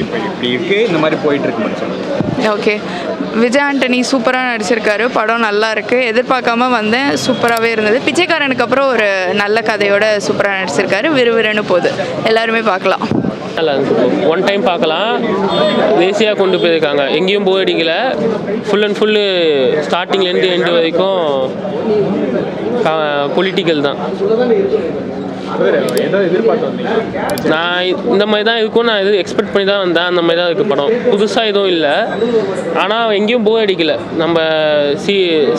இப்போ இப்படி இருக்குது இந்த மாதிரி போயிட்டுருக்கு சொல்லுங்கள். ஓகே, விஜய் ஆண்டனி சூப்பராக நடிச்சிருக்காரு. படம் நல்லா இருக்குது. எதிர்பார்க்காம வந்தேன், சூப்பராகவே இருந்தது. பிச்சைக்காரனுக்கு அப்புறம் ஒரு நல்ல கதையோட சூப்பராக நடிச்சிருக்காரு. விறுவிறுன்னு போகுது, எல்லாருமே பார்க்கலாம். நல்லா இருந்துச்சு. ஒன் டைம் பார்க்கலாம். தேசியாக கொண்டு போயிருக்காங்க, எங்கேயும் போய் அடிக்கல. ஃபுல் அண்ட் ஃபுல்லு ஸ்டார்டிங்லேருந்து எண்டு வரைக்கும் பொலிட்டிக்கல் தான். நான் இந்த மாதிரி தான் இருக்கும், நான் இது எக்ஸ்பெக்ட் பண்ணி தான் வந்தேன். அந்த மாதிரி தான் இருக்குது படம். புதுசாக எதுவும் இல்லை, ஆனால் எங்கேயும் போய் அடிக்கல. நம்ம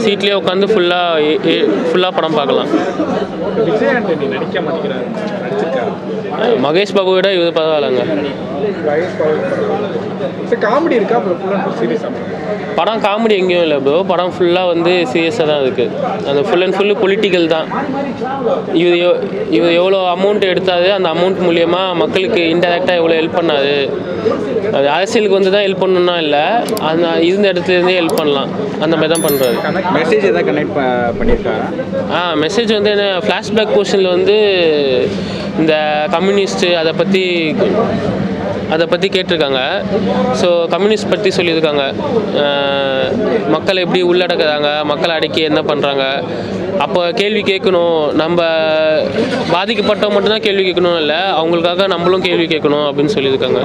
சீட்லேயே உட்காந்து ஃபுல்லாக படம் பார்க்கலாம். மகேஷ் பாபு விட இது பரவாயில்லைங்க. படம் காமெடி எங்கேயும் இல்லை ப்ரோ. படம் ஃபுல்லாக வந்து சீரியஸாக தான் இருக்குது. அந்த ஃபுல் அண்ட் ஃபுல்லு பொலிட்டிக்கல் தான். இவர் எவ்வளோ அமௌண்ட் எடுத்தாரு, அந்த அமௌண்ட் மூலியமாக மக்களுக்கு இன்டெரக்டாக எவ்வளோ ஹெல்ப் பண்ணாரு. அது அரசியலுக்கு வந்து தான் ஹெல்ப் பண்ணணும்னா இல்லை, அந்த இருந்த இடத்துலேருந்தே ஹெல்ப் பண்ணலாம். அந்த மாதிரி தான் பண்ணுறாரு. மெசேஜ் எதாவது கனெக்ட் பண்ணியிருக்காரு. மெசேஜ் வந்து என்ன, ஃப்ளாஷ்பேக் போர்ஷனில் வந்து இந்த கம்யூனிஸ்ட்டு அதை பற்றி கேட்டிருக்காங்க. ஸோ கம்யூனிஸ்ட் பற்றி சொல்லியிருக்காங்க. மக்களை எப்படி உள்ளடக்குறாங்க, மக்களை அடக்கி என்ன பண்ணுறாங்க. அப்போ கேள்வி கேட்கணும். நம்ம பாதிக்கப்பட்டவங்க மட்டும்தான் கேள்வி கேட்கணும் இல்லை, அவங்களுக்காக நம்மளும் கேள்வி கேட்கணும் அப்படின்னு சொல்லியிருக்காங்க.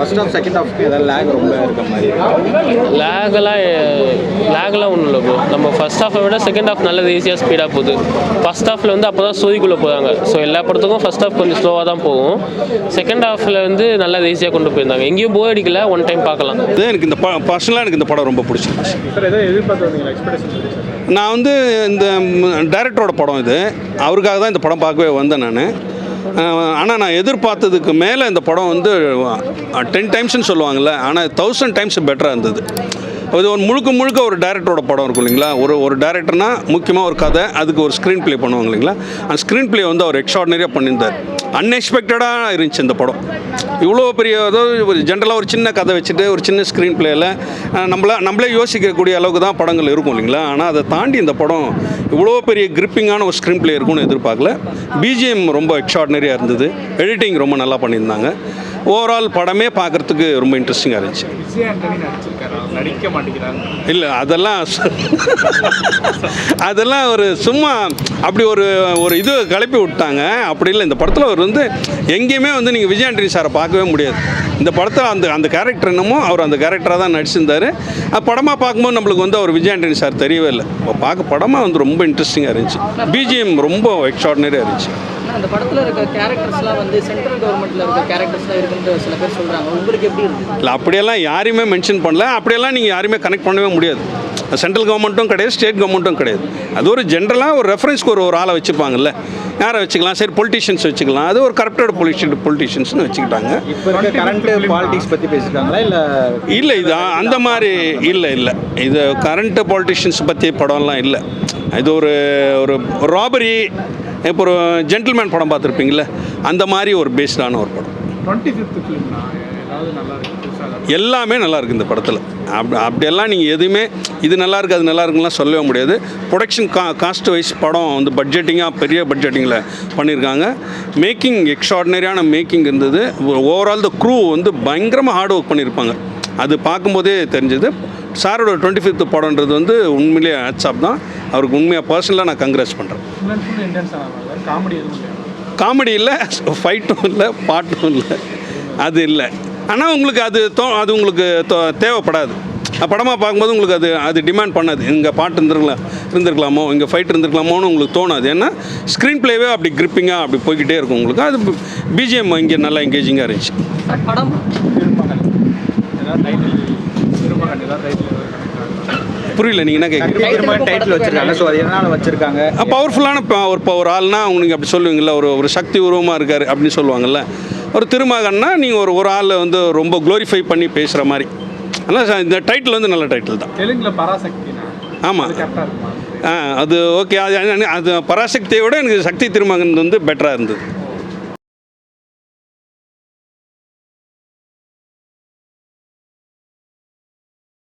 லேகெல்லாம் ஒன்றும் இல்லை ப்ரோ. நம்ம ஃபர்ஸ்ட் ஹாஃபை விட செகண்ட் ஹாஃப் நல்லது, ஈஸியாக ஸ்பீடாக போகுது. ஃபர்ஸ்ட் ஹாஃபில் வந்து அப்போ தான் ஸ்டோரிக்குள்ளே போகிறாங்க. ஸோ எல்லா படத்துக்கும் ஃபர்ஸ்ட் ஹாஃப் கொஞ்சம் ஸ்லோவாக தான் போகும். செகண்ட் ஹாஃபில் வந்து நல்லா ஈஸியாக கொண்டு போயிருந்தாங்க. எங்கேயும் போய் அடிக்கல, ஒன் டைம் பார்க்கலாம். எனக்கு இந்த பர்சனலாக எனக்கு இந்த படம் ரொம்ப பிடிச்சிருந்துச்சு. நான் வந்து இந்த டைரக்டரோட படம் இது, அவருக்காக தான் இந்த படம் பார்க்கவே வந்தேன் நான். ஆனால் நான் எதிர்பார்த்ததுக்கு மேலே இந்த படம் வந்து 10 டைம்ஸ்ன்னு சொல்லுவாங்கள்ல, ஆனால் 1000 டைம்ஸ் பெட்டராக இருந்தது. அது ஒரு முழுக்க ஒரு டைரக்டரோட படம் இருக்கும் இல்லைங்களா. ஒரு டைரக்டர்னா முக்கியமாக ஒரு கதை, அதுக்கு ஒரு ஸ்க்ரீன் ப்ளே பண்ணுவாங்க இல்லைங்களா. அந்த ஸ்க்ரீன் ப்ளே வந்து அவர் எக்ஸ்ட்ராடினரியாக பண்ணியிருந்தார். அன்எக்ஸ்பெக்டடாக இருந்துச்சு இந்த படம். இவ்வளோ பெரிய, அதாவது ஒரு ஜென்ரலாக ஒரு சின்ன கதை வச்சுட்டு ஒரு சின்ன ஸ்க்ரீன் ப்ளேயில் நம்மளே யோசிக்கக்கூடிய அளவுக்கு தான் படங்கள் இருக்கும் இல்லைங்களா. ஆனால் அதை தாண்டி இந்த படம் இவ்வளோ பெரிய கிரிப்பிங்கான ஒரு ஸ்க்ரீன் ப்ளே இருக்கும்னு எதிர்பார்க்கல. பிஜிஎம் ரொம்ப எக்ஸ்ட்ராடினரியாக இருந்தது. எடிட்டிங் ரொம்ப நல்லா பண்ணியிருந்தாங்க. ஓவரால் படமே பார்க்குறதுக்கு ரொம்ப இன்ட்ரெஸ்டிங்காக இருந்துச்சு. இல்லை, அதெல்லாம் ஒரு சும்மா அப்படி ஒரு இது கிளப்பி விட்டாங்க. அப்படி இல்லை, இந்த படத்தில் அவர் வந்து எங்கேயுமே வந்து நீங்கள் விஜய் ஆண்டனி சாரை பார்க்கவே முடியாது. இந்த படத்தில் அந்த கேரக்டர் என்னமோ அவர் அந்த கேரக்டராக தான் நடிச்சிருந்தார். படமாக பார்க்கும்போது நம்மளுக்கு வந்து அவர் விஜய் ஆண்டனி சார் தெரியவே இல்லை. படமாக வந்து ரொம்ப இன்ட்ரெஸ்டிங்காக இருந்துச்சு. பிஜிஎம் ரொம்ப எக்ஸ்ட்ராடினரியாக இருந்துச்சு. அந்த படத்தில் இருக்க கேரக்டர்ஸ்லாம் வந்து சென்ட்ரல் கவர்மெண்ட்டில் இருக்க கேரக்டர்ஸ்லாம் இருக்குன்னு சில பேர் சொல்கிறாங்க. உங்களுக்கு எப்படி இருக்குது? இல்லை, அப்படியெல்லாம் யாரையுமே மென்ஷன் பண்ணல. அப்படியெல்லாம் நீங்கள் யாருமே கனெக்ட் பண்ணவே முடியாது. சென்ட்ரல் கவர்மெண்ட்டும் கிடையாது, ஸ்டேட் கவர்மெண்ட்டும் கிடையாது. அது ஒரு ஜென்ரலாக ஒரு ரெஃபரன்ஸ்க்கு ஒரு ஆளை வச்சுப்பாங்கல்ல. யாரை வச்சுக்கலாம், சரி பொலிட்டிஷியன்ஸ் வச்சுக்கலாம். அது ஒரு கரப்டட் பொலிட்டிஷியன்ஸ்னு வச்சுக்கிட்டாங்க. இப்போ கரண்ட் பாலிடிக்ஸ் பற்றி பேசியிருக்காங்களா இல்லை இது அந்த மாதிரி இல்லை. இது கரண்ட் பாலிட்டிஷியன்ஸ் பற்றி படம்லாம் இல்லை. இது ஒரு ராபரி, இப்போ ஒரு ஜென்டில்மேன் படம் பார்த்துருப்பீங்களே, அந்த மாதிரி ஒரு பேஸ்டான ஒரு படம். எல்லாமே நல்லா இருக்குது இந்த படத்தில். அப்படியெல்லாம் நீங்கள் எதுவுமே இது நல்லா இருக்குது அது நல்லா இருக்குலாம் சொல்லவே முடியாது. ப்ரொடக்ஷன் காஸ்ட் வைஸ் படம் வந்து பெரிய பட்ஜெட்டிங்கில் பண்ணியிருக்காங்க. மேக்கிங் எக்ஸ்ட்ராடினரியான மேக்கிங் இருந்தது. ஓவரால் த க்ரூ வந்து பயங்கரமாக ஹார்ட் ஒர்க் பண்ணியிருப்பாங்க. அது பார்க்கும்போதே தெரிஞ்சது. சாரோட 25th படம்ன்றது வந்து உண்மையிலேயே ஹேட்ஸ் தான். அவருக்கு உண்மையாக பர்சனலாக நான் கங்க்ராட்ஸ் பண்ணுறேன். காமெடி இல்லை, ஃபைட்டும் இல்லை, பாட்டும் இல்லை, அது இல்லை. ஆனால் உங்களுக்கு அது உங்களுக்கு தேவைப்படாது. படமாக பார்க்கும்போது உங்களுக்கு அது டிமாண்ட் பண்ணாது. இங்கே பாட்டு இருந்திருக்கலாமோ, இங்கே ஃபைட் இருந்திருக்கலாமோன்னு உங்களுக்கு தோணாது. ஏன்னா ஸ்க்ரீன் ப்ளேவே அப்படி கிரிப்பிங்காக அப்படி போய்கிட்டே இருக்கும் உங்களுக்கு. அது பிஜிஎம் இங்கே நல்லா என்கேஜிங்காக இருந்துச்சு. புரியல, நீங்கள் என்ன கேட்குறீங்க? டைட்டில் வச்சிருக்காங்க, ஸோ அது எதனால் வச்சுருக்காங்க? பவர்ஃபுல்லான ஒரு ஆள்னா உங்களுக்கு அப்படி சொல்லுவீங்களா, ஒரு சக்தி உருவமாக இருக்கார் அப்படின்னு சொல்லுவாங்கள்ல. ஒரு திருமகன்னா நீங்கள் ஒரு ஆள் வந்து ரொம்ப க்ளோரிஃபை பண்ணி பேசுகிற மாதிரி. ஆனால் இந்த டைட்டில் வந்து நல்ல டைட்டில் தான். தெலுங்கில் பராசக்தி. ஆமாம், அது ஓகே. அது பராசக்தியை விட எனக்கு சக்தி திருமகன் வந்து பெட்டராக இருந்தது.